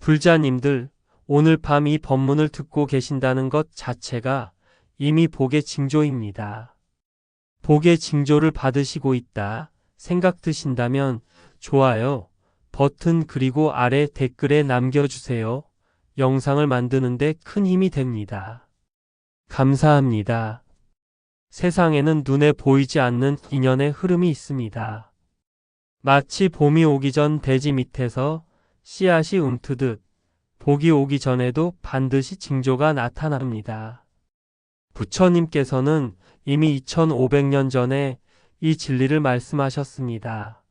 불자님들, 오늘 밤 이 법문을 듣고 계신다는 것 자체가 이미 복의 징조입니다. 복의 징조를 받으시고 있다 생각 드신다면 좋아요 버튼 그리고 아래 댓글에 남겨주세요. 영상을 만드는데 큰 힘이 됩니다. 감사합니다. 세상에는 눈에 보이지 않는 인연의 흐름이 있습니다. 마치 봄이 오기 전 대지 밑에서 씨앗이 움트듯 복이 오기 전에도 반드시 징조가 나타납니다. 부처님께서는 이미 2500년 전에 이 진리를 말씀하셨습니다.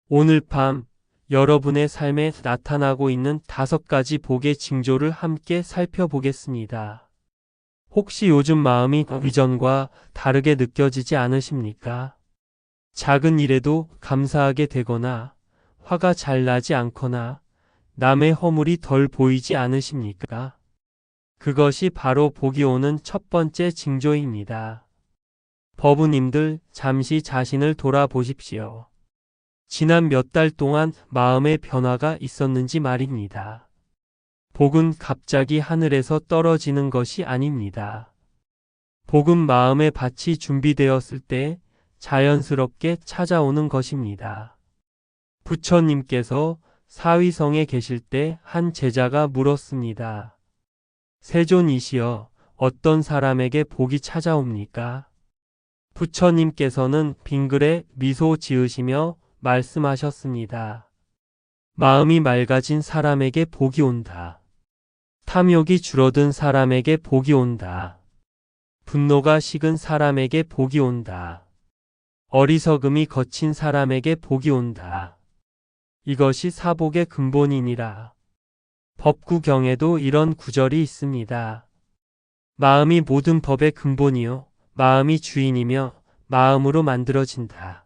오늘 밤 여러분의 삶에 나타나고 있는 5가지 복의 징조를 함께 살펴보겠습니다. 혹시 요즘 마음이 이전과 다르게 느껴지지 않으십니까? 작은 일에도 감사하게 되거나 화가 잘 나지 않거나 남의 허물이 덜 보이지 않으십니까? 그것이 바로 복이 오는 첫 번째 징조입니다. 법우님들 잠시 자신을 돌아보십시오. 지난 몇 달 동안 마음의 변화가 있었는지 말입니다. 복은 갑자기 하늘에서 떨어지는 것이 아닙니다. 복은 마음의 밭이 준비되었을 때 자연스럽게 찾아오는 것입니다. 부처님께서 사위성에 계실 때 한 제자가 물었습니다. 세존이시여, 어떤 사람에게 복이 찾아옵니까? 부처님께서는 빙글에 미소 지으시며 말씀하셨습니다. 마음이 맑아진 사람에게 복이 온다. 탐욕이 줄어든 사람에게 복이 온다. 분노가 식은 사람에게 복이 온다. 어리석음이 거친 사람에게 복이 온다. 이것이 사복의 근본이니라. 법구경에도 이런 구절이 있습니다. 마음이 모든 법의 근본이요 마음이 주인이며 마음으로 만들어진다.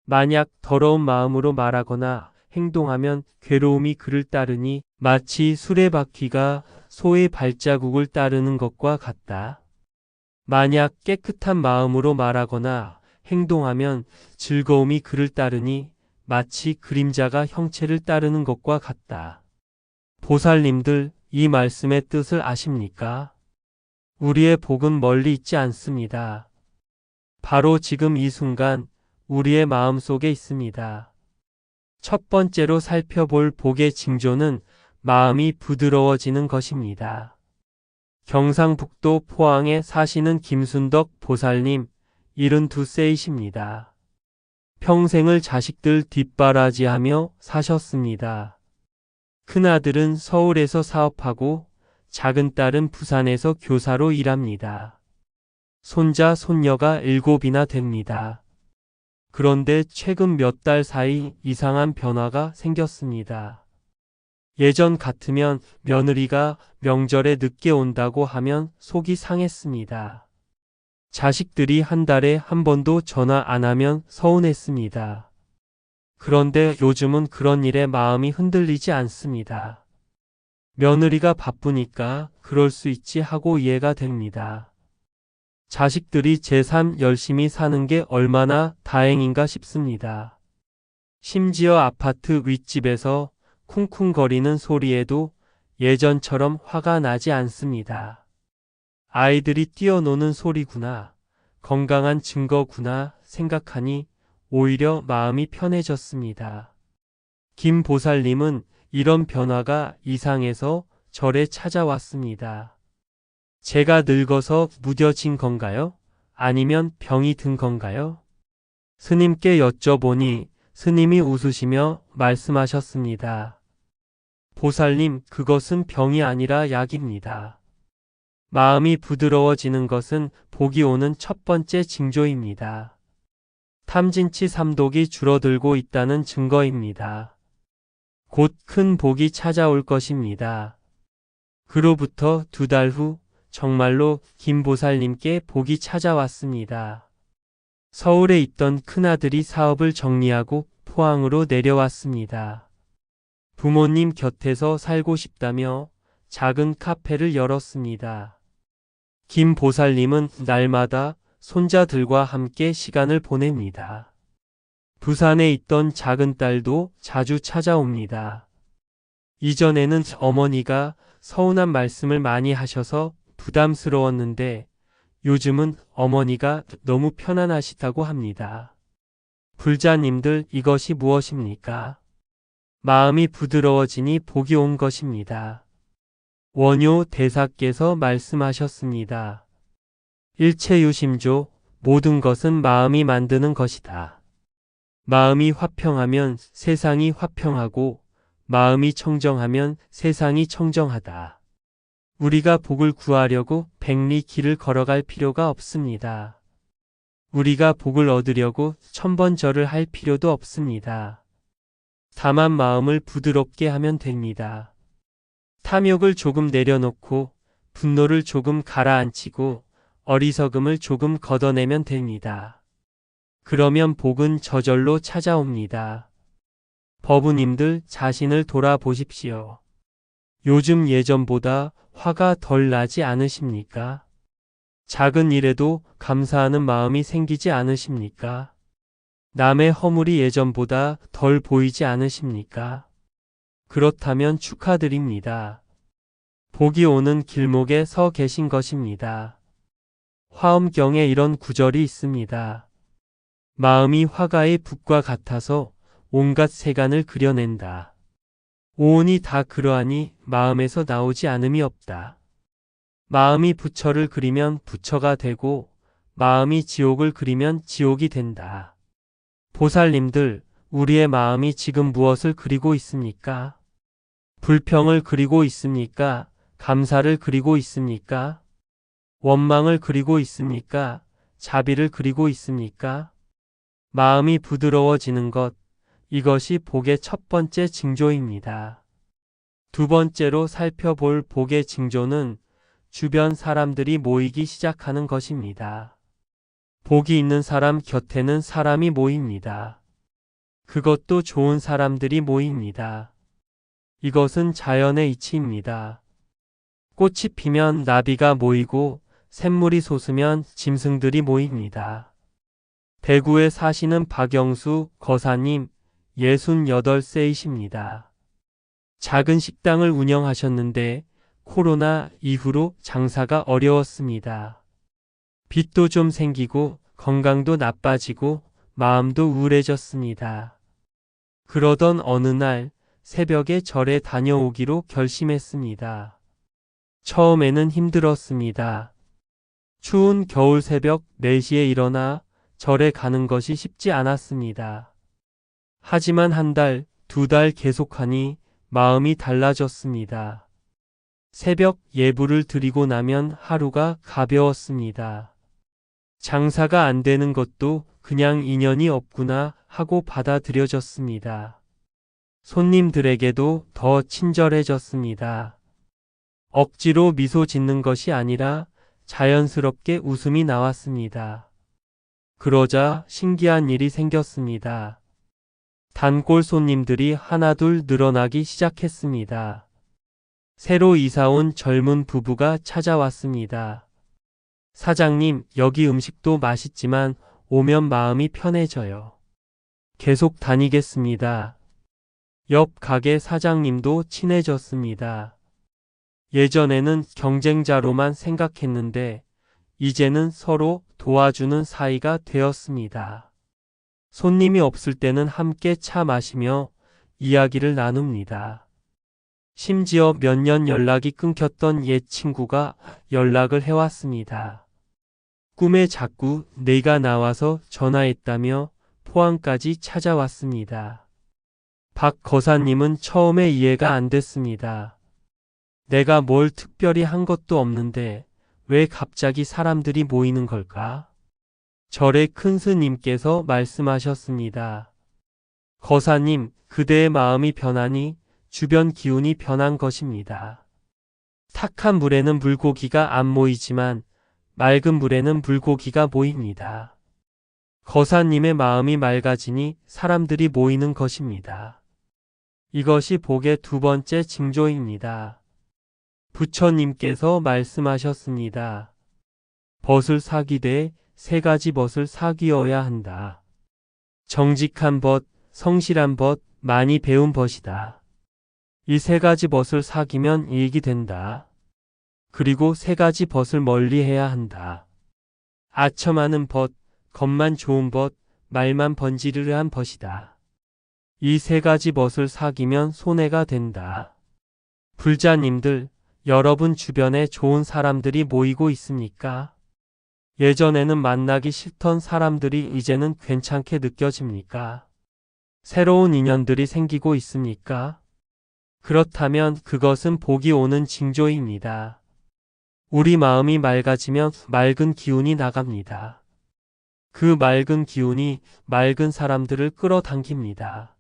만약 더러운 마음으로 말하거나 행동하면 괴로움이 그를 따르니 마치 수레바퀴가 소의 발자국을 따르는 것과 같다. 만약 깨끗한 마음으로 말하거나 행동하면 즐거움이 그를 따르니 마치 그림자가 형체를 따르는 것과 같다. 보살님들, 이 말씀의 뜻을 아십니까? 우리의 복은 멀리 있지 않습니다. 바로 지금 이 순간 우리의 마음속에 있습니다. 첫 번째로 살펴볼 복의 징조는 마음이 부드러워지는 것입니다. 경상북도 포항에 사시는 김순덕 보살님 72세이십니다. 평생을 자식들 뒷바라지하며 사셨습니다. 큰아들은 서울에서 사업하고 작은 딸은 부산에서 교사로 일합니다. 손자, 손녀가 7이나 됩니다. 그런데 최근 몇 달 사이 이상한 변화가 생겼습니다. 예전 같으면 며느리가 명절에 늦게 온다고 하면 속이 상했습니다. 자식들이 한 달에 한 번도 전화 안 하면 서운했습니다. 그런데 요즘은 그런 일에 마음이 흔들리지 않습니다. 며느리가 바쁘니까 그럴 수 있지 하고 이해가 됩니다. 자식들이 제 삶 열심히 사는 게 얼마나 다행인가 싶습니다. 심지어 아파트 윗집에서 쿵쿵거리는 소리에도 예전처럼 화가 나지 않습니다. 아이들이 뛰어노는 소리구나, 건강한 증거구나 생각하니 오히려 마음이 편해졌습니다. 김 보살님은 이런 변화가 이상해서 절에 찾아왔습니다. 제가 늙어서 무뎌진 건가요? 아니면 병이 든 건가요? 스님께 여쭤보니 스님이 웃으시며 말씀하셨습니다. 보살님, 그것은 병이 아니라 약입니다. 마음이 부드러워지는 것은 복이 오는 첫 번째 징조입니다. 탐진치 삼독이 줄어들고 있다는 증거입니다. 곧 큰 복이 찾아올 것입니다. 그로부터 2달 후 정말로 김보살님께 복이 찾아왔습니다. 서울에 있던 큰아들이 사업을 정리하고 포항으로 내려왔습니다. 부모님 곁에서 살고 싶다며 작은 카페를 열었습니다. 김보살님은 날마다 손자들과 함께 시간을 보냅니다. 부산에 있던 작은 딸도 자주 찾아옵니다. 이전에는 어머니가 서운한 말씀을 많이 하셔서 부담스러웠는데 요즘은 어머니가 너무 편안하시다고 합니다. 불자님들 이것이 무엇입니까? 마음이 부드러워지니 복이 온 것입니다. 원효 대사께서 말씀하셨습니다. 일체유심조 모든 것은 마음이 만드는 것이다. 마음이 화평하면 세상이 화평하고 마음이 청정하면 세상이 청정하다. 우리가 복을 구하려고 백리 길을 걸어갈 필요가 없습니다. 우리가 복을 얻으려고 천번 절을 할 필요도 없습니다. 다만 마음을 부드럽게 하면 됩니다. 탐욕을 조금 내려놓고 분노를 조금 가라앉히고 어리석음을 조금 걷어내면 됩니다. 그러면 복은 저절로 찾아옵니다. 법우님들 자신을 돌아보십시오. 요즘 예전보다 화가 덜 나지 않으십니까? 작은 일에도 감사하는 마음이 생기지 않으십니까? 남의 허물이 예전보다 덜 보이지 않으십니까? 그렇다면 축하드립니다. 복이 오는 길목에 서 계신 것입니다. 화엄경에 이런 구절이 있습니다. 마음이 화가의 붓과 같아서 온갖 세간을 그려낸다. 오온이 다 그러하니 마음에서 나오지 않음이 없다. 마음이 부처를 그리면 부처가 되고 마음이 지옥을 그리면 지옥이 된다. 보살님들, 우리의 마음이 지금 무엇을 그리고 있습니까? 불평을 그리고 있습니까? 감사를 그리고 있습니까? 원망을 그리고 있습니까? 자비를 그리고 있습니까? 마음이 부드러워지는 것, 이것이 복의 첫 번째 징조입니다. 두 번째로 살펴볼 복의 징조는 주변 사람들이 모이기 시작하는 것입니다. 복이 있는 사람 곁에는 사람이 모입니다. 그것도 좋은 사람들이 모입니다. 이것은 자연의 이치입니다. 꽃이 피면 나비가 모이고 샘물이 솟으면 짐승들이 모입니다. 대구에 사시는 박영수 거사님 68세이십니다. 작은 식당을 운영하셨는데 코로나 이후로 장사가 어려웠습니다. 빚도 좀 생기고 건강도 나빠지고 마음도 우울해졌습니다. 그러던 어느 날 새벽에 절에 다녀오기로 결심했습니다. 처음에는 힘들었습니다. 추운 겨울 새벽 4시에 일어나 절에 가는 것이 쉽지 않았습니다. 하지만 한 달, 2달 계속하니 마음이 달라졌습니다. 새벽 예불을 드리고 나면 하루가 가벼웠습니다. 장사가 안 되는 것도 그냥 인연이 없구나 하고 받아들여졌습니다. 손님들에게도 더 친절해졌습니다. 억지로 미소 짓는 것이 아니라 자연스럽게 웃음이 나왔습니다. 그러자 신기한 일이 생겼습니다. 단골 손님들이 하나둘 늘어나기 시작했습니다. 새로 이사온 젊은 부부가 찾아왔습니다. 사장님, 여기 음식도 맛있지만 오면 마음이 편해져요. 계속 다니겠습니다. 옆 가게 사장님도 친해졌습니다. 예전에는 경쟁자로만 생각했는데 이제는 서로 도와주는 사이가 되었습니다. 손님이 없을 때는 함께 차 마시며 이야기를 나눕니다. 심지어 몇 년 연락이 끊겼던 옛 친구가 연락을 해왔습니다. 꿈에 자꾸 내가 나와서 전화했다며 포항까지 찾아왔습니다. 박 거사님은 처음에 이해가 안 됐습니다. 내가 뭘 특별히 한 것도 없는데 왜 갑자기 사람들이 모이는 걸까? 절의 큰 스님께서 말씀하셨습니다. 거사님, 그대의 마음이 변하니 주변 기운이 변한 것입니다. 탁한 물에는 물고기가 안 모이지만 맑은 물에는 물고기가 모입니다. 거사님의 마음이 맑아지니 사람들이 모이는 것입니다. 이것이 복의 두 번째 징조입니다. 부처님께서 말씀하셨습니다. 벗을 사귀되 3가지 벗을 사귀어야 한다. 정직한 벗, 성실한 벗, 많이 배운 벗이다. 이 세 가지 벗을 사귀면 이익이 된다. 그리고 세 가지 벗을 멀리 해야 한다. 아첨하는 벗, 겉만 좋은 벗, 말만 번지르르한 벗이다. 이 세 가지 벗을 사귀면 손해가 된다. 불자님들, 여러분 주변에 좋은 사람들이 모이고 있습니까? 예전에는 만나기 싫던 사람들이 이제는 괜찮게 느껴집니까? 새로운 인연들이 생기고 있습니까? 그렇다면 그것은 복이 오는 징조입니다. 우리 마음이 맑아지면 맑은 기운이 나갑니다. 그 맑은 기운이 맑은 사람들을 끌어당깁니다.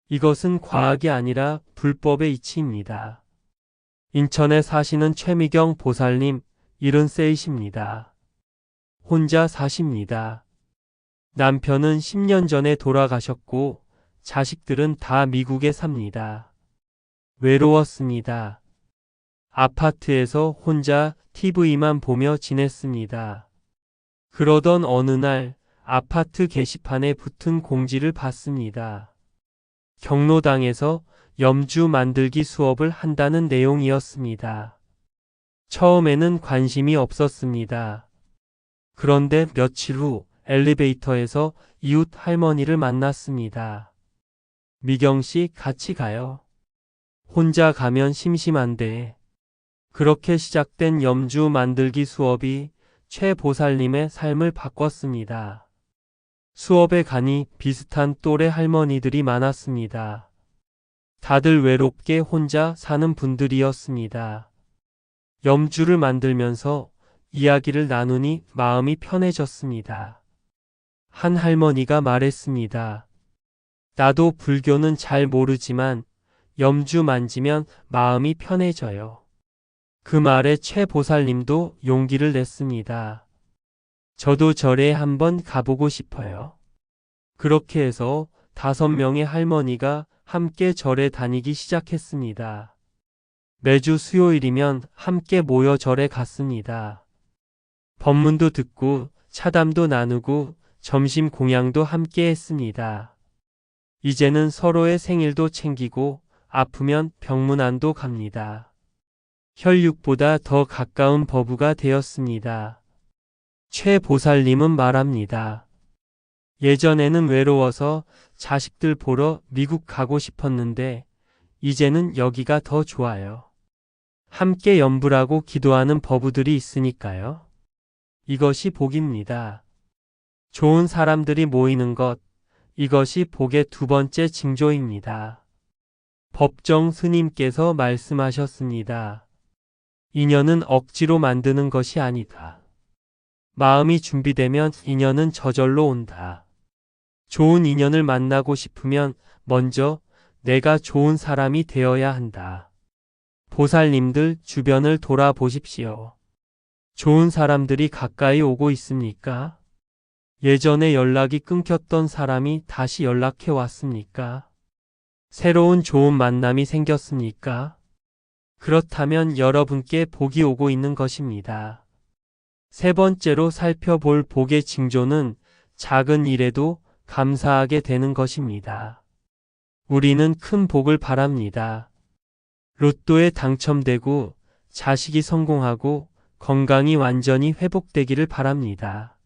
이것은 과학이 아니라 불법의 이치입니다. 인천에 사시는 최미경 보살님 70세이십니다. 혼자 사십니다. 남편은 10년 전에 돌아가셨고 자식들은 다 미국에 삽니다. 외로웠습니다. 아파트에서 혼자 TV만 보며 지냈습니다. 그러던 어느 날 아파트 게시판에 붙은 공지를 봤습니다. 경로당에서 염주 만들기 수업을 한다는 내용이었습니다. 처음에는 관심이 없었습니다. 그런데 며칠 후 엘리베이터에서 이웃 할머니를 만났습니다. 미경 씨 같이 가요. 혼자 가면 심심한데. 그렇게 시작된 염주 만들기 수업이 최 보살님의 삶을 바꿨습니다. 수업에 가니 비슷한 또래 할머니들이 많았습니다. 다들 외롭게 혼자 사는 분들이었습니다. 염주를 만들면서 이야기를 나누니 마음이 편해졌습니다. 한 할머니가 말했습니다. 나도 불교는 잘 모르지만 염주 만지면 마음이 편해져요. 그 말에 최 보살님도 용기를 냈습니다. 저도 절에 한번 가보고 싶어요. 그렇게 해서 5명의 할머니가 함께 절에 다니기 시작했습니다. 매주 수요일이면 함께 모여 절에 갔습니다. 법문도 듣고 차담도 나누고 점심 공양도 함께 했습니다. 이제는 서로의 생일도 챙기고 아프면 병문안도 갑니다. 혈육보다 더 가까운 법우가 되었습니다. 최 보살님은 말합니다. 예전에는 외로워서 자식들 보러 미국 가고 싶었는데 이제는 여기가 더 좋아요. 함께 염불하고 기도하는 법우들이 있으니까요. 이것이 복입니다. 좋은 사람들이 모이는 것, 이것이 복의 두 번째 징조입니다. 법정 스님께서 말씀하셨습니다. 인연은 억지로 만드는 것이 아니다. 마음이 준비되면 인연은 저절로 온다. 좋은 인연을 만나고 싶으면 먼저 내가 좋은 사람이 되어야 한다. 보살님들 주변을 돌아보십시오. 좋은 사람들이 가까이 오고 있습니까? 예전에 연락이 끊겼던 사람이 다시 연락해 왔습니까? 새로운 좋은 만남이 생겼습니까? 그렇다면 여러분께 복이 오고 있는 것입니다. 세 번째로 살펴볼 복의 징조는 작은 일에도 감사하게 되는 것입니다. 우리는 큰 복을 바랍니다. 로또에 당첨되고 자식이 성공하고 건강이 완전히 회복되기를 바랍니다.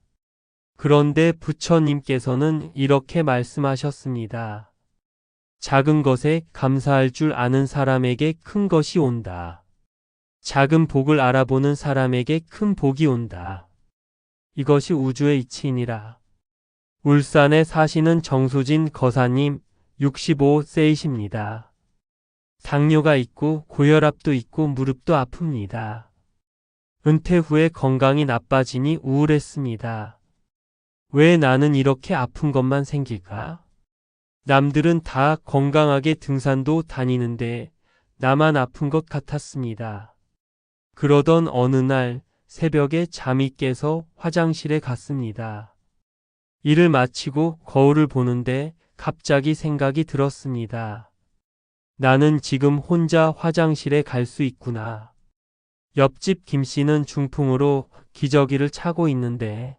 그런데 부처님께서는 이렇게 말씀하셨습니다. 작은 것에 감사할 줄 아는 사람에게 큰 것이 온다. 작은 복을 알아보는 사람에게 큰 복이 온다. 이것이 우주의 이치이니라. 울산에 사시는 정수진 거사님 65세이십니다. 당뇨가 있고 고혈압도 있고 무릎도 아픕니다. 은퇴 후에 건강이 나빠지니 우울했습니다. 왜 나는 이렇게 아픈 것만 생길까? 남들은 다 건강하게 등산도 다니는데 나만 아픈 것 같았습니다. 그러던 어느 날 새벽에 잠이 깨서 화장실에 갔습니다. 일을 마치고 거울을 보는데 갑자기 생각이 들었습니다. 나는 지금 혼자 화장실에 갈 수 있구나. 옆집 김 씨는 중풍으로 기저귀를 차고 있는데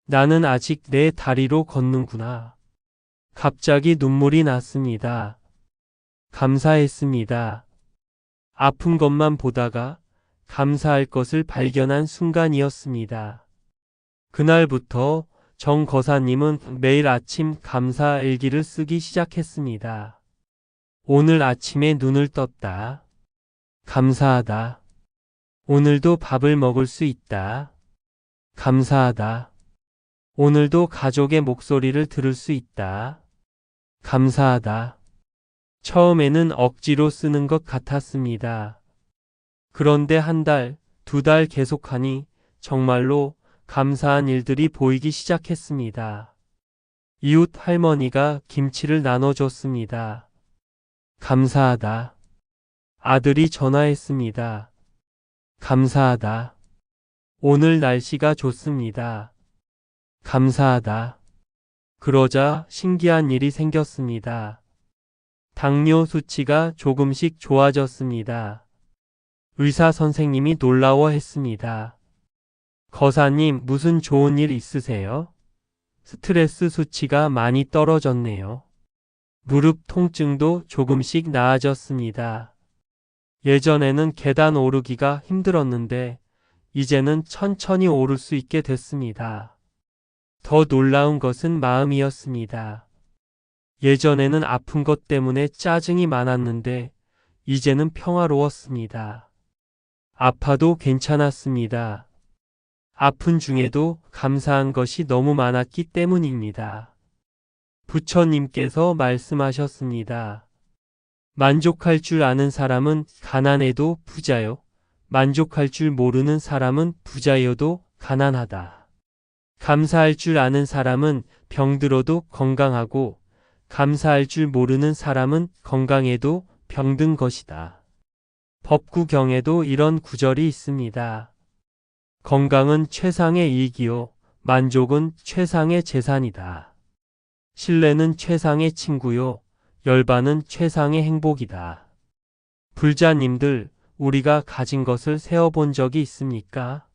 나는 아직 내 다리로 걷는구나. 갑자기 눈물이 났습니다. 감사했습니다. 아픈 것만 보다가 감사할 것을 발견한 순간이었습니다. 그날부터 정 거사님은 매일 아침 감사 일기를 쓰기 시작했습니다. 오늘 아침에 눈을 떴다. 감사하다. 오늘도 밥을 먹을 수 있다. 감사하다. 오늘도 가족의 목소리를 들을 수 있다. 감사하다. 처음에는 억지로 쓰는 것 같았습니다. 그런데 한 달, 두 달 계속하니 정말로 감사한 일들이 보이기 시작했습니다. 이웃 할머니가 김치를 나눠줬습니다. 감사하다. 아들이 전화했습니다. 감사하다. 오늘 날씨가 좋습니다. 감사하다. 그러자 신기한 일이 생겼습니다. 당뇨 수치가 조금씩 좋아졌습니다. 의사 선생님이 놀라워했습니다. 거사님, 무슨 좋은 일 있으세요? 스트레스 수치가 많이 떨어졌네요. 무릎 통증도 조금씩 나아졌습니다. 예전에는 계단 오르기가 힘들었는데 이제는 천천히 오를 수 있게 됐습니다. 더 놀라운 것은 마음이었습니다. 예전에는 아픈 것 때문에 짜증이 많았는데 이제는 평화로웠습니다. 아파도 괜찮았습니다. 아픈 중에도 감사한 것이 너무 많았기 때문입니다. 부처님께서 말씀하셨습니다. 만족할 줄 아는 사람은 가난해도 부자요. 만족할 줄 모르는 사람은 부자여도 가난하다. 감사할 줄 아는 사람은 병들어도 건강하고 감사할 줄 모르는 사람은 건강해도 병든 것이다. 법구경에도 이런 구절이 있습니다. 건강은 최상의 이익이요. 만족은 최상의 재산이다. 신뢰는 최상의 친구요. 열반은 최상의 행복이다. 불자님들, 우리가 가진 것을 세어본 적이 있습니까?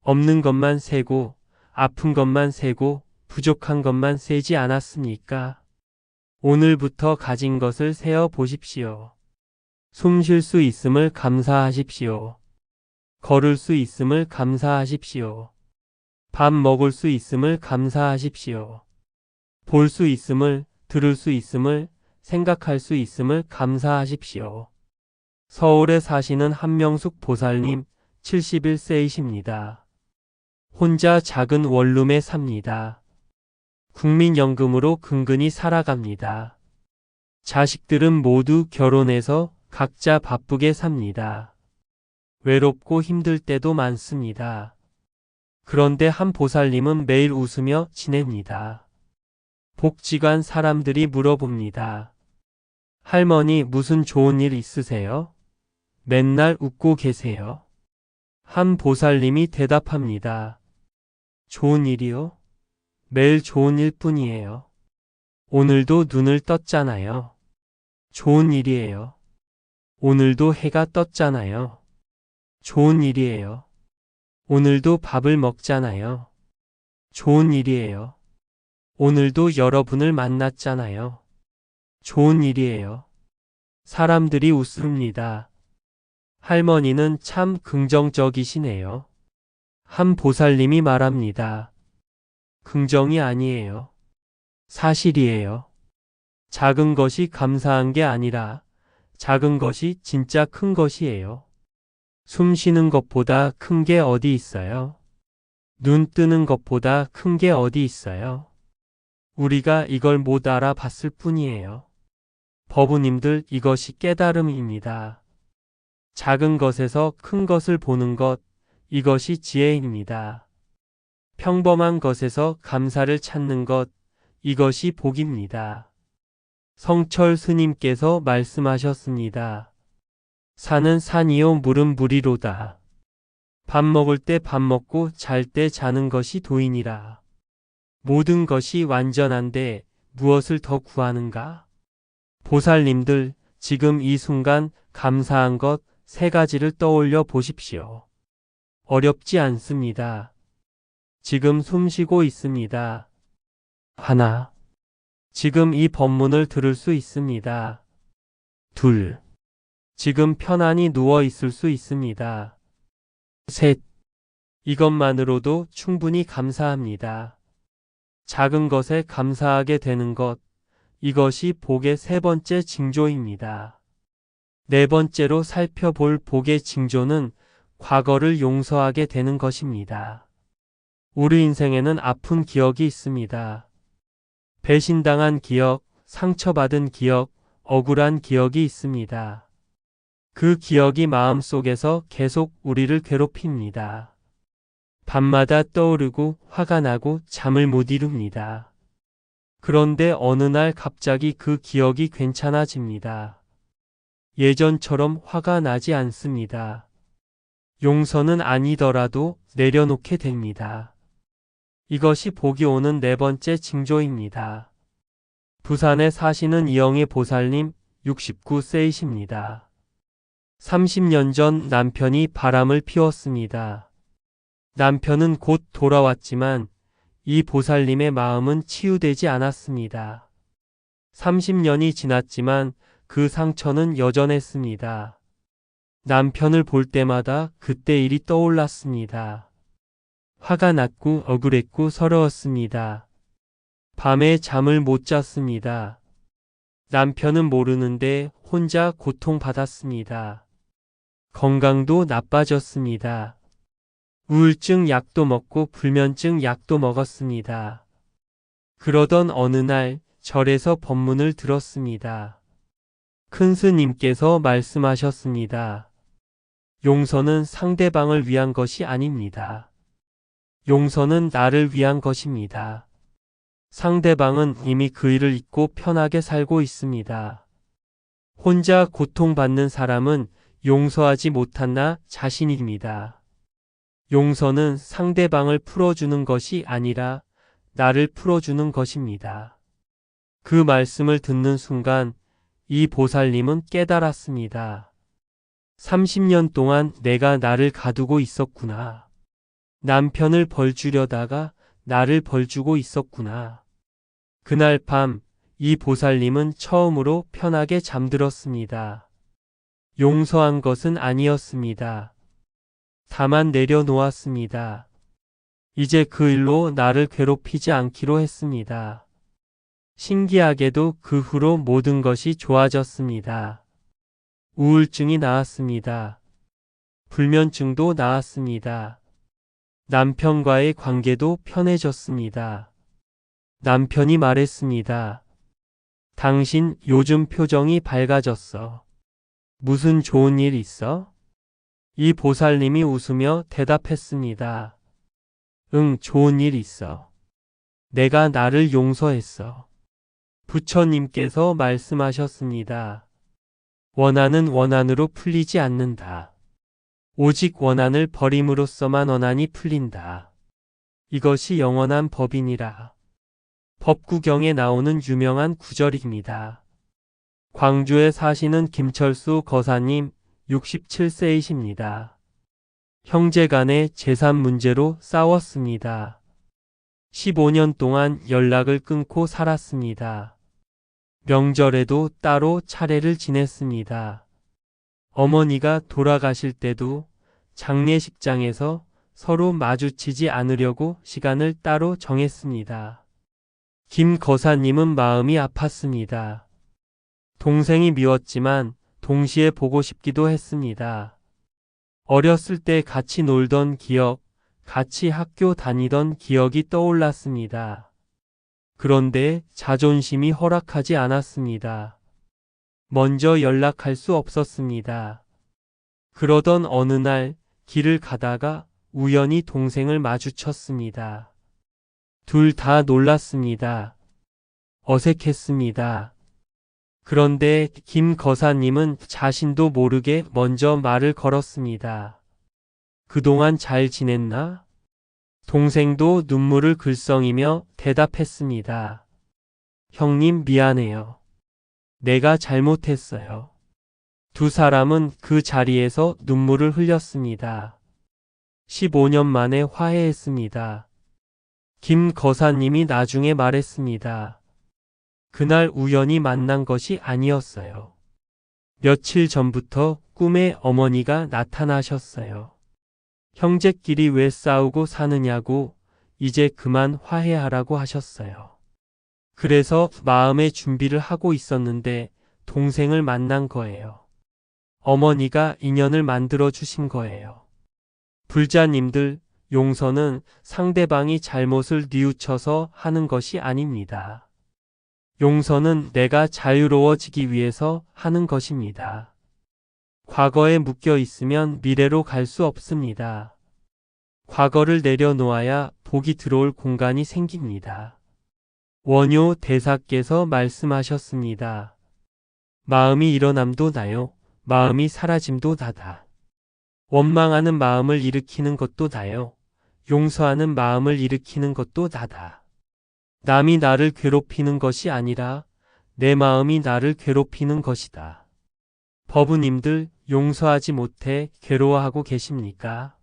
없는 것만 세고, 아픈 것만 세고, 부족한 것만 세지 않았습니까? 오늘부터 가진 것을 세어 보십시오. 숨 쉴 수 있음을 감사하십시오. 걸을 수 있음을 감사하십시오. 밥 먹을 수 있음을 감사하십시오. 볼 수 있음을, 들을 수 있음을, 생각할 수 있음을 감사하십시오. 서울에 사시는 한명숙 보살님 71세이십니다. 혼자 작은 원룸에 삽니다. 국민연금으로 근근히 살아갑니다. 자식들은 모두 결혼해서 각자 바쁘게 삽니다. 외롭고 힘들 때도 많습니다. 그런데 한 보살님은 매일 웃으며 지냅니다. 복지관 사람들이 물어봅니다. 할머니, 무슨 좋은 일 있으세요? 맨날 웃고 계세요. 한 보살님이 대답합니다. 좋은 일이요? 매일 좋은 일 뿐이에요. 오늘도 눈을 떴잖아요. 좋은 일이에요. 오늘도 해가 떴잖아요. 좋은 일이에요. 오늘도 밥을 먹잖아요. 좋은 일이에요. 오늘도 여러분을 만났잖아요. 좋은 일이에요. 사람들이 웃습니다. 할머니는 참 긍정적이시네요. 한 보살님이 말합니다. 긍정이 아니에요. 사실이에요. 작은 것이 감사한 게 아니라 작은 것이 진짜 큰 것이에요. 숨 쉬는 것보다 큰 게 어디 있어요? 눈 뜨는 것보다 큰 게 어디 있어요? 우리가 이걸 못 알아봤을 뿐이에요. 법우님들, 이것이 깨달음입니다. 작은 것에서 큰 것을 보는 것, 이것이 지혜입니다. 평범한 것에서 감사를 찾는 것, 이것이 복입니다. 성철 스님께서 말씀하셨습니다. 산은 산이요, 물은 물이로다. 밥 먹을 때 밥 먹고 잘 때 자는 것이 도인이라. 모든 것이 완전한데 무엇을 더 구하는가? 보살님들, 지금 이 순간 감사한 것 세 가지를 떠올려 보십시오. 어렵지 않습니다. 지금 숨 쉬고 있습니다. 하나. 지금 이 법문을 들을 수 있습니다. 둘. 지금 편안히 누워 있을 수 있습니다. 셋. 이것만으로도 충분히 감사합니다. 작은 것에 감사하게 되는 것, 이것이 복의 세 번째 징조입니다. 네 번째로 살펴볼 복의 징조는 과거를 용서하게 되는 것입니다. 우리 인생에는 아픈 기억이 있습니다. 배신당한 기억, 상처받은 기억, 억울한 기억이 있습니다. 그 기억이 마음속에서 계속 우리를 괴롭힙니다. 밤마다 떠오르고 화가 나고 잠을 못 이룹니다. 그런데 어느 날 갑자기 그 기억이 괜찮아집니다. 예전처럼 화가 나지 않습니다. 용서는 아니더라도 내려놓게 됩니다. 이것이 복이 오는 네 번째 징조입니다. 부산에 사시는 이영애 보살님 69세이십니다. 30년 전 남편이 바람을 피웠습니다. 남편은 곧 돌아왔지만 이 보살님의 마음은 치유되지 않았습니다. 30년이 지났지만 그 상처는 여전했습니다. 남편을 볼 때마다 그때 일이 떠올랐습니다. 화가 났고 억울했고 서러웠습니다. 밤에 잠을 못 잤습니다. 남편은 모르는데 혼자 고통받았습니다. 건강도 나빠졌습니다. 우울증 약도 먹고 불면증 약도 먹었습니다. 그러던 어느 날 절에서 법문을 들었습니다. 큰 스님께서 말씀하셨습니다. 용서는 상대방을 위한 것이 아닙니다. 용서는 나를 위한 것입니다. 상대방은 이미 그 일을 잊고 편하게 살고 있습니다. 혼자 고통받는 사람은 용서하지 못한 나 자신입니다. 용서는 상대방을 풀어주는 것이 아니라 나를 풀어주는 것입니다. 그 말씀을 듣는 순간 이 보살님은 깨달았습니다. 30년 동안 내가 나를 가두고 있었구나. 남편을 벌주려다가 나를 벌주고 있었구나. 그날 밤 이 보살님은 처음으로 편하게 잠들었습니다. 용서한 것은 아니었습니다. 다만 내려놓았습니다. 이제 그 일로 나를 괴롭히지 않기로 했습니다. 신기하게도 그 후로 모든 것이 좋아졌습니다. 우울증이 나았습니다. 불면증도 나았습니다. 남편과의 관계도 편해졌습니다. 남편이 말했습니다. 당신 요즘 표정이 밝아졌어. 무슨 좋은 일 있어? 이 보살님이 웃으며 대답했습니다. 응, 좋은 일 있어. 내가 나를 용서했어. 부처님께서 말씀하셨습니다. 원한은 원한으로 풀리지 않는다. 오직 원한을 버림으로써만 원한이 풀린다. 이것이 영원한 법이니라. 법구경에 나오는 유명한 구절입니다. 광주에 사시는 김철수 거사님 67세이십니다. 형제간의 재산 문제로 싸웠습니다. 15년 동안 연락을 끊고 살았습니다. 명절에도 따로 차례를 지냈습니다. 어머니가 돌아가실 때도 장례식장에서 서로 마주치지 않으려고 시간을 따로 정했습니다. 김 거사님은 마음이 아팠습니다. 동생이 미웠지만 동시에 보고 싶기도 했습니다. 어렸을 때 같이 놀던 기억, 같이 학교 다니던 기억이 떠올랐습니다. 그런데 자존심이 허락하지 않았습니다. 먼저 연락할 수 없었습니다. 그러던 어느 날 길을 가다가 우연히 동생을 마주쳤습니다. 둘 다 놀랐습니다. 어색했습니다. 그런데 김 거사님은 자신도 모르게 먼저 말을 걸었습니다. 그동안 잘 지냈나? 동생도 눈물을 글썽이며 대답했습니다. 형님 미안해요. 내가 잘못했어요. 두 사람은 그 자리에서 눈물을 흘렸습니다. 15년 만에 화해했습니다. 김 거사님이 나중에 말했습니다. 그날 우연히 만난 것이 아니었어요. 며칠 전부터 꿈에 어머니가 나타나셨어요. 형제끼리 왜 싸우고 사느냐고 이제 그만 화해하라고 하셨어요. 그래서 마음의 준비를 하고 있었는데 동생을 만난 거예요. 어머니가 인연을 만들어 주신 거예요. 불자님들, 용서는 상대방이 잘못을 뉘우쳐서 하는 것이 아닙니다. 용서는 내가 자유로워지기 위해서 하는 것입니다. 과거에 묶여 있으면 미래로 갈 수 없습니다. 과거를 내려놓아야 복이 들어올 공간이 생깁니다. 원효 대사께서 말씀하셨습니다. 마음이 일어남도 나요. 마음이 사라짐도 나다. 원망하는 마음을 일으키는 것도 나요. 용서하는 마음을 일으키는 것도 나다. 남이 나를 괴롭히는 것이 아니라 내 마음이 나를 괴롭히는 것이다. 법우님들, 용서하지 못해 괴로워하고 계십니까?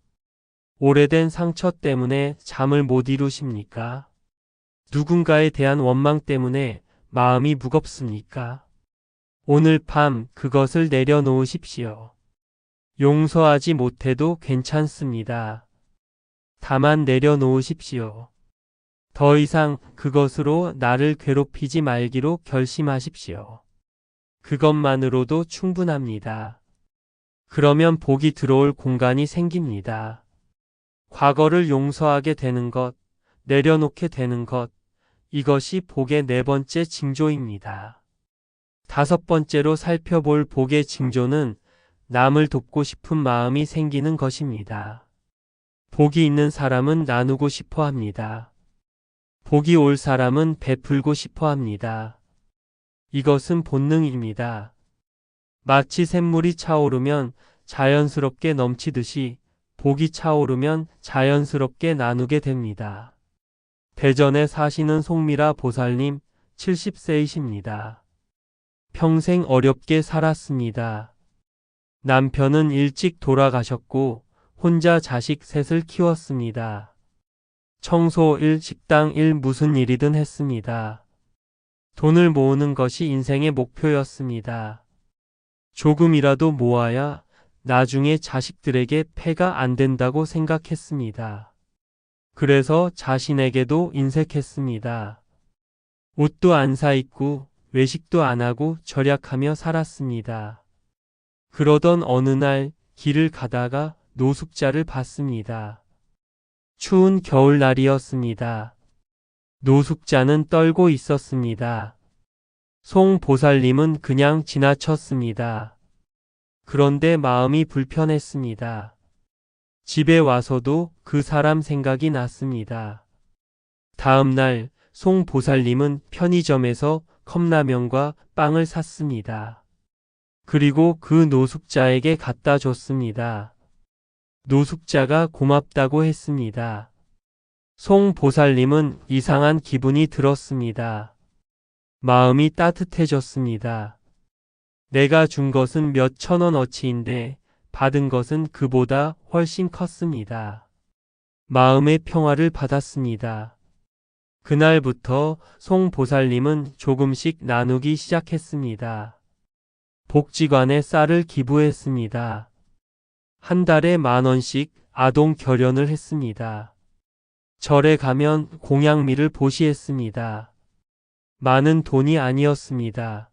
오래된 상처 때문에 잠을 못 이루십니까? 누군가에 대한 원망 때문에 마음이 무겁습니까? 오늘 밤 그것을 내려놓으십시오. 용서하지 못해도 괜찮습니다. 다만 내려놓으십시오. 더 이상 그것으로 나를 괴롭히지 말기로 결심하십시오. 그것만으로도 충분합니다. 그러면 복이 들어올 공간이 생깁니다. 과거를 용서하게 되는 것, 내려놓게 되는 것, 이것이 복의 네 번째 징조입니다. 다섯 번째로 살펴볼 복의 징조는 남을 돕고 싶은 마음이 생기는 것입니다. 복이 있는 사람은 나누고 싶어 합니다. 복이 올 사람은 베풀고 싶어 합니다. 이것은 본능입니다. 마치 샘물이 차오르면 자연스럽게 넘치듯이 복이 차오르면 자연스럽게 나누게 됩니다. 대전에 사시는 송미라 보살님 70세이십니다. 평생 어렵게 살았습니다. 남편은 일찍 돌아가셨고 혼자 자식 셋을 키웠습니다. 청소 일, 식당 일, 무슨 일이든 했습니다. 돈을 모으는 것이 인생의 목표였습니다. 조금이라도 모아야 나중에 자식들에게 폐가 안 된다고 생각했습니다. 그래서 자신에게도 인색했습니다. 옷도 안 사 입고 외식도 안 하고 절약하며 살았습니다. 그러던 어느 날 길을 가다가 노숙자를 봤습니다. 추운 겨울날이었습니다. 노숙자는 떨고 있었습니다. 송 보살님은 그냥 지나쳤습니다. 그런데 마음이 불편했습니다. 집에 와서도 그 사람 생각이 났습니다. 다음 날 송 보살님은 편의점에서 컵라면과 빵을 샀습니다. 그리고 그 노숙자에게 갖다 줬습니다. 노숙자가 고맙다고 했습니다. 송 보살님은 이상한 기분이 들었습니다. 마음이 따뜻해졌습니다. 내가 준 것은 몇 천원어치인데 받은 것은 그보다 훨씬 컸습니다. 마음의 평화를 받았습니다. 그날부터 송 보살님은 조금씩 나누기 시작했습니다. 복지관에 쌀을 기부했습니다. 한 달에 10,000원씩 아동 결연을 했습니다. 절에 가면 공양미를 보시했습니다. 많은 돈이 아니었습니다.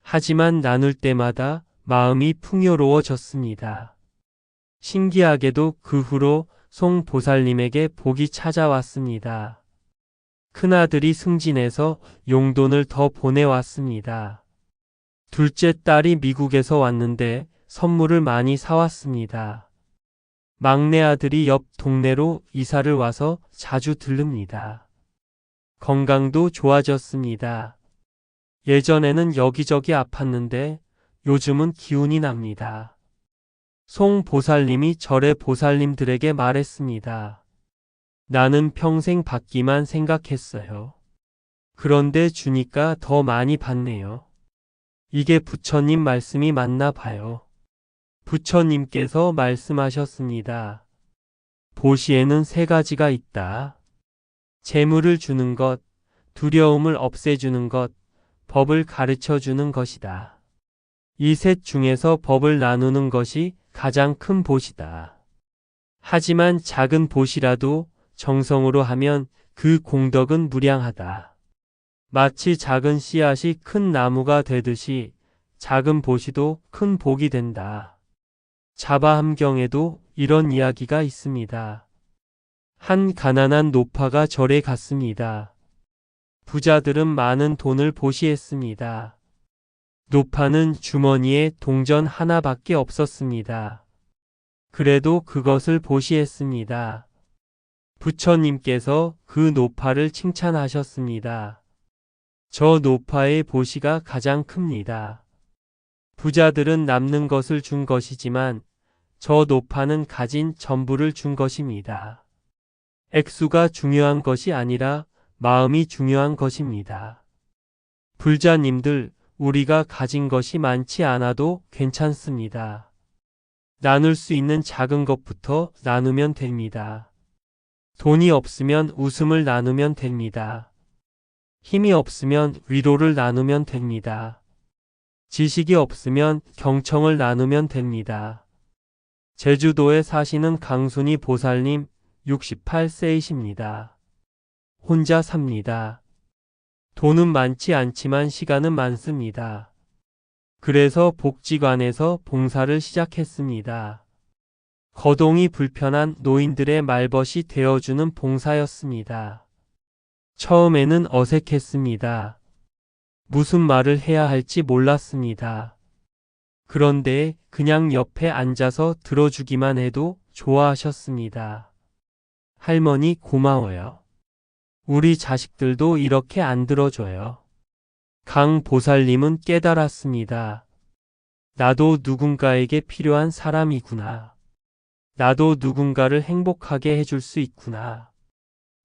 하지만 나눌 때마다 마음이 풍요로워졌습니다. 신기하게도 그 후로 송 보살님에게 복이 찾아왔습니다. 큰아들이 승진해서 용돈을 더 보내왔습니다. 둘째 딸이 미국에서 왔는데 선물을 많이 사왔습니다. 막내 아들이 옆 동네로 이사를 와서 자주 들릅니다. 건강도 좋아졌습니다. 예전에는 여기저기 아팠는데 요즘은 기운이 납니다. 송 보살님이 절의 보살님들에게 말했습니다. 나는 평생 받기만 생각했어요. 그런데 주니까 더 많이 받네요. 이게 부처님 말씀이 맞나 봐요. 부처님께서 말씀하셨습니다. 보시에는 3가지가 있다. 재물을 주는 것, 두려움을 없애주는 것, 법을 가르쳐 주는 것이다. 이 셋 중에서 법을 나누는 것이 가장 큰 보시다. 하지만 작은 보시라도 정성으로 하면 그 공덕은 무량하다. 마치 작은 씨앗이 큰 나무가 되듯이 작은 보시도 큰 복이 된다. 자바함경에도 이런 이야기가 있습니다. 한 가난한 노파가 절에 갔습니다. 부자들은 많은 돈을 보시했습니다. 노파는 주머니에 동전 하나밖에 없었습니다. 그래도 그것을 보시했습니다. 부처님께서 그 노파를 칭찬하셨습니다. 저 노파의 보시가 가장 큽니다. 부자들은 남는 것을 준 것이지만 저 노파는 가진 전부를 준 것입니다. 액수가 중요한 것이 아니라 마음이 중요한 것입니다. 불자님들, 우리가 가진 것이 많지 않아도 괜찮습니다. 나눌 수 있는 작은 것부터 나누면 됩니다. 돈이 없으면 웃음을 나누면 됩니다. 힘이 없으면 위로를 나누면 됩니다. 지식이 없으면 경청을 나누면 됩니다. 제주도에 사시는 강순이 보살님 68세이십니다. 혼자 삽니다. 돈은 많지 않지만 시간은 많습니다. 그래서 복지관에서 봉사를 시작했습니다. 거동이 불편한 노인들의 말벗이 되어주는 봉사였습니다. 처음에는 어색했습니다. 무슨 말을 해야 할지 몰랐습니다. 그런데 그냥 옆에 앉아서 들어주기만 해도 좋아하셨습니다. 할머니 고마워요. 우리 자식들도 이렇게 안 들어줘요. 강 보살님은 깨달았습니다. 나도 누군가에게 필요한 사람이구나. 나도 누군가를 행복하게 해줄 수 있구나.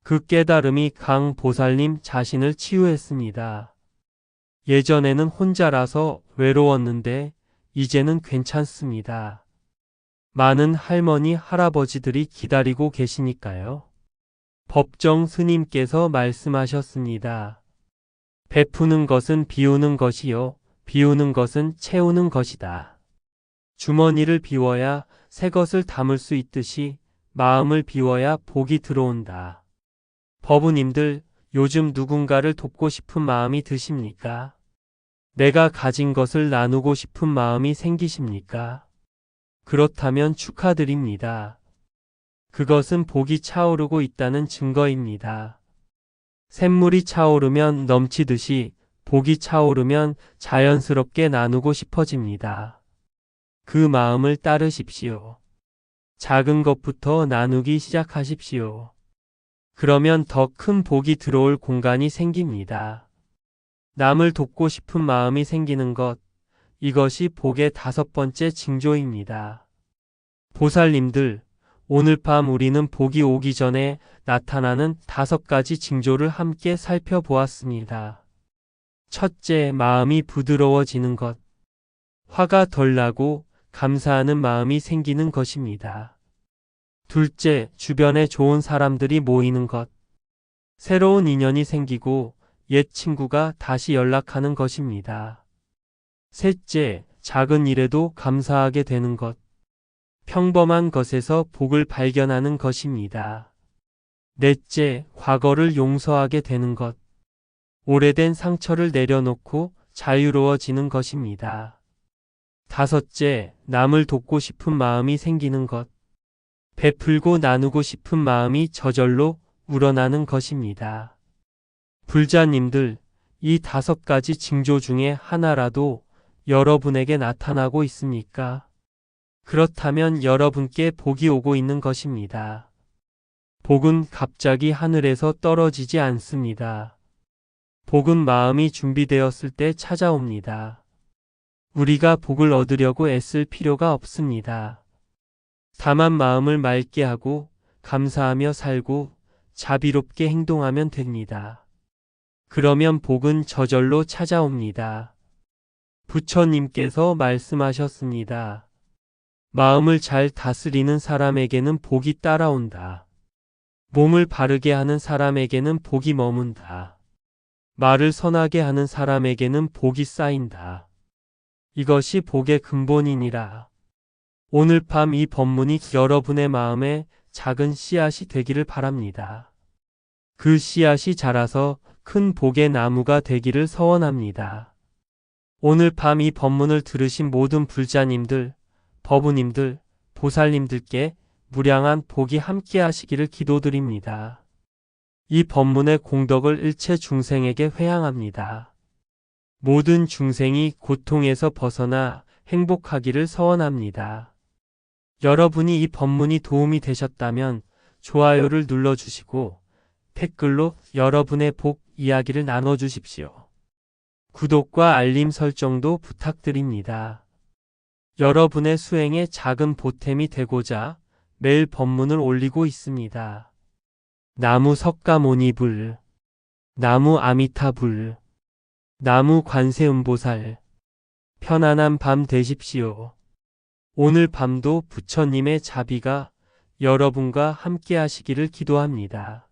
그 깨달음이 강 보살님 자신을 치유했습니다. 예전에는 혼자라서 외로웠는데 이제는 괜찮습니다. 많은 할머니, 할아버지들이 기다리고 계시니까요. 법정 스님께서 말씀하셨습니다. 베푸는 것은 비우는 것이요, 비우는 것은 채우는 것이다. 주머니를 비워야 새 것을 담을 수 있듯이 마음을 비워야 복이 들어온다. 법우님들, 요즘 누군가를 돕고 싶은 마음이 드십니까? 내가 가진 것을 나누고 싶은 마음이 생기십니까? 그렇다면 축하드립니다. 그것은 복이 차오르고 있다는 증거입니다. 샘물이 차오르면 넘치듯이 복이 차오르면 자연스럽게 나누고 싶어집니다. 그 마음을 따르십시오. 작은 것부터 나누기 시작하십시오. 그러면 더 큰 복이 들어올 공간이 생깁니다. 남을 돕고 싶은 마음이 생기는 것, 이것이 복의 5번째 징조입니다. 보살님들, 오늘 밤 우리는 복이 오기 전에 나타나는 5가지 징조를 함께 살펴보았습니다. 첫째, 마음이 부드러워지는 것. 화가 덜 나고 감사하는 마음이 생기는 것입니다. 둘째, 주변에 좋은 사람들이 모이는 것. 새로운 인연이 생기고 옛 친구가 다시 연락하는 것입니다. 셋째, 작은 일에도 감사하게 되는 것. 평범한 것에서 복을 발견하는 것입니다. 넷째, 과거를 용서하게 되는 것. 오래된 상처를 내려놓고 자유로워지는 것입니다. 다섯째, 남을 돕고 싶은 마음이 생기는 것. 베풀고 나누고 싶은 마음이 저절로 우러나는 것입니다. 불자님들, 이 5가지 징조 중에 하나라도 여러분에게 나타나고 있습니까? 그렇다면 여러분께 복이 오고 있는 것입니다. 복은 갑자기 하늘에서 떨어지지 않습니다. 복은 마음이 준비되었을 때 찾아옵니다. 우리가 복을 얻으려고 애쓸 필요가 없습니다. 다만 마음을 맑게 하고 감사하며 살고 자비롭게 행동하면 됩니다. 그러면 복은 저절로 찾아옵니다. 부처님께서 말씀하셨습니다. 마음을 잘 다스리는 사람에게는 복이 따라온다. 몸을 바르게 하는 사람에게는 복이 머문다. 말을 선하게 하는 사람에게는 복이 쌓인다. 이것이 복의 근본이니라. 오늘 밤 이 법문이 여러분의 마음에 작은 씨앗이 되기를 바랍니다. 그 씨앗이 자라서 큰 복의 나무가 되기를 서원합니다. 오늘 밤 이 법문을 들으신 모든 불자님들, 법우님들, 보살님들께 무량한 복이 함께 하시기를 기도드립니다. 이 법문의 공덕을 일체 중생에게 회향합니다. 모든 중생이 고통에서 벗어나 행복하기를 서원합니다. 여러분이 이 법문이 도움이 되셨다면 좋아요를 눌러주시고 댓글로 여러분의 복 이야기를 나눠주십시오. 구독과 알림 설정도 부탁드립니다. 여러분의 수행에 작은 보탬이 되고자 매일 법문을 올리고 있습니다. 나무 석가모니불, 나무 아미타불, 나무 관세음보살, 편안한 밤 되십시오. 오늘 밤도 부처님의 자비가 여러분과 함께 하시기를 기도합니다.